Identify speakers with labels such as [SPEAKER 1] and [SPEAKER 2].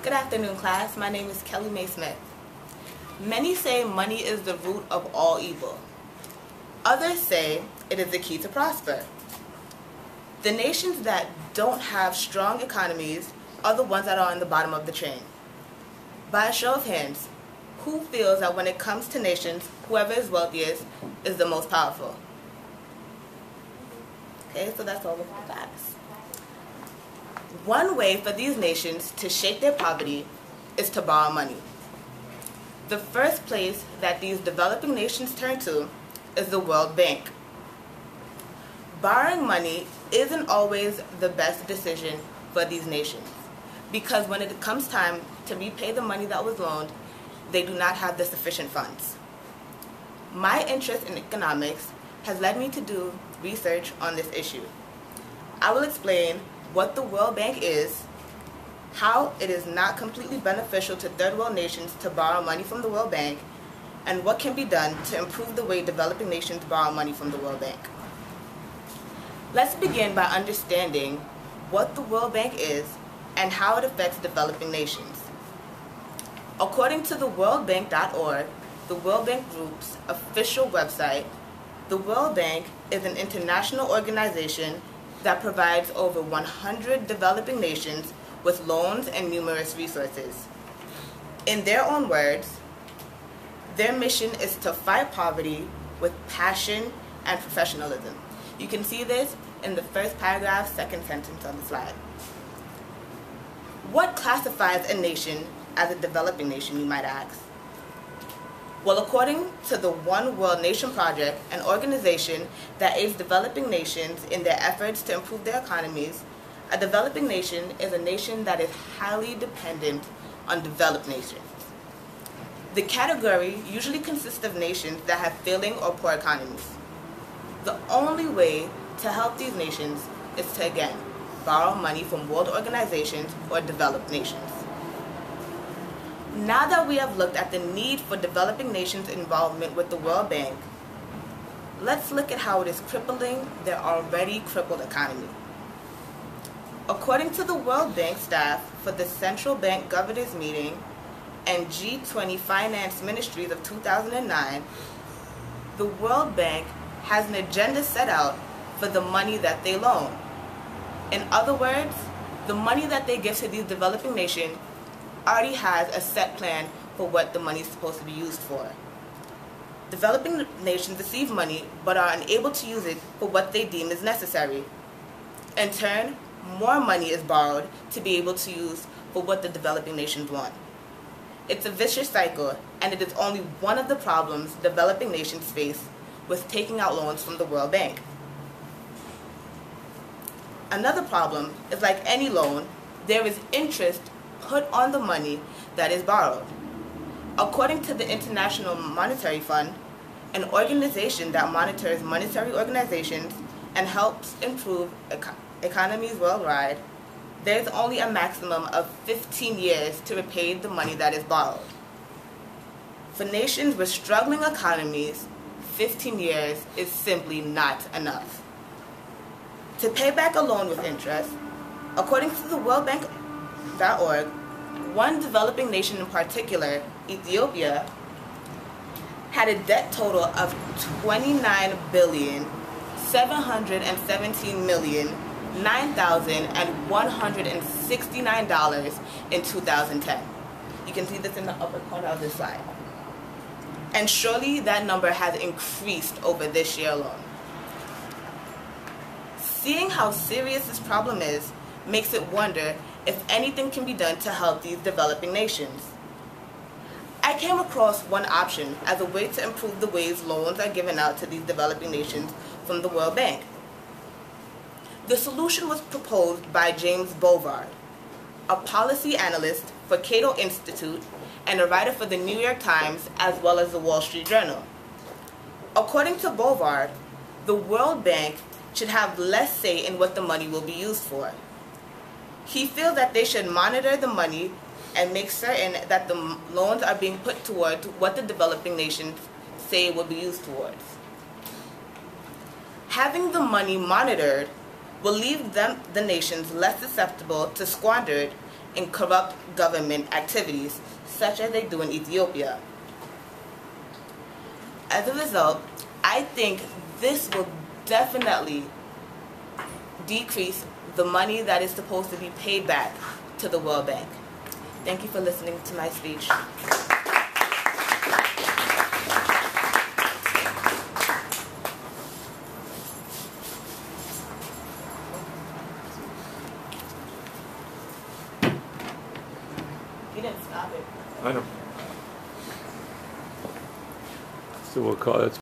[SPEAKER 1] Good afternoon, class. My name is Kelly Mae Smith. Many say money is the root of all evil. Others say it is the key to prosper. The nations that don't have strong economies are the ones that are on the bottom of the train. By a show of hands, who feels that when it comes to nations, whoever is wealthiest is the most powerful? Okay, so that's all of my class. One way for these nations to shake their poverty is to borrow money. The first place that these developing nations turn to is the World Bank. Borrowing money isn't always the best decision for these nations because when it comes time to repay the money that was loaned, they do not have the sufficient funds. My interest in economics has led me to do research on this issue. I will explain what the World Bank is, how it is not completely beneficial to third world nations to borrow money from the World Bank, and what can be done to improve the way developing nations borrow money from the World Bank. Let's begin by understanding what the World Bank is and how it affects developing nations. According to the worldbank.org, the World Bank Group's official website, the World Bank is an international organization that provides over 100 developing nations with loans and numerous resources. In their own words, their mission is to fight poverty with passion and professionalism. You can see this in the first paragraph, second sentence on the slide. What classifies a nation as a developing nation, you might ask? Well, according to the One World Nation Project, an organization that aids developing nations in their efforts to improve their economies, a developing nation is a nation that is highly dependent on developed nations. The category usually consists of nations that have failing or poor economies. The only way to help these nations is to, again, borrow money from world organizations or developed nations. Now that we have looked at the need for developing nations' involvement with the World Bank, let's look at how it is crippling their already crippled economy. According to the World Bank staff for the Central Bank Governors Meeting and G20 Finance Ministries of 2009, the World Bank has an agenda set out for the money that they loan. In other words, the money that they give to these developing nations already has a set plan for what the money is supposed to be used for. Developing nations receive money but are unable to use it for what they deem is necessary. In turn, more money is borrowed to be able to use for what the developing nations want. It's a vicious cycle, and it is only one of the problems developing nations face with taking out loans from the World Bank. Another problem is, like any loan, there is interest put on the money that is borrowed. According to the International Monetary Fund, an organization that monitors monetary organizations and helps improve economies worldwide, there is only a maximum of 15 years to repay the money that is borrowed. For nations with struggling economies, 15 years is simply not enough. To pay back a loan with interest, according to the worldbank.org, one developing nation in particular, Ethiopia, had a debt total of $29,717,009,169 in 2010. You can see this in the upper corner of this slide. And surely that number has increased over this year alone. Seeing how serious this problem is makes it wonder if anything can be done to help these developing nations. I came across one option as a way to improve the ways loans are given out to these developing nations from the World Bank. The solution was proposed by James Bovard, a policy analyst for Cato Institute and a writer for the New York Times as well as the Wall Street Journal. According to Bovard, the World Bank should have less say in what the money will be used for. He feels that they should monitor the money and make certain that the loans are being put towards what the developing nations say will be used towards. Having the money monitored will leave the nations less susceptible to squander it in corrupt government activities, such as they do in Ethiopia. As a result, I think this will definitely decrease the money that is supposed to be paid back to the World Bank. Thank you for listening to my speech. You didn't stop it.
[SPEAKER 2] I know. So we'll call it.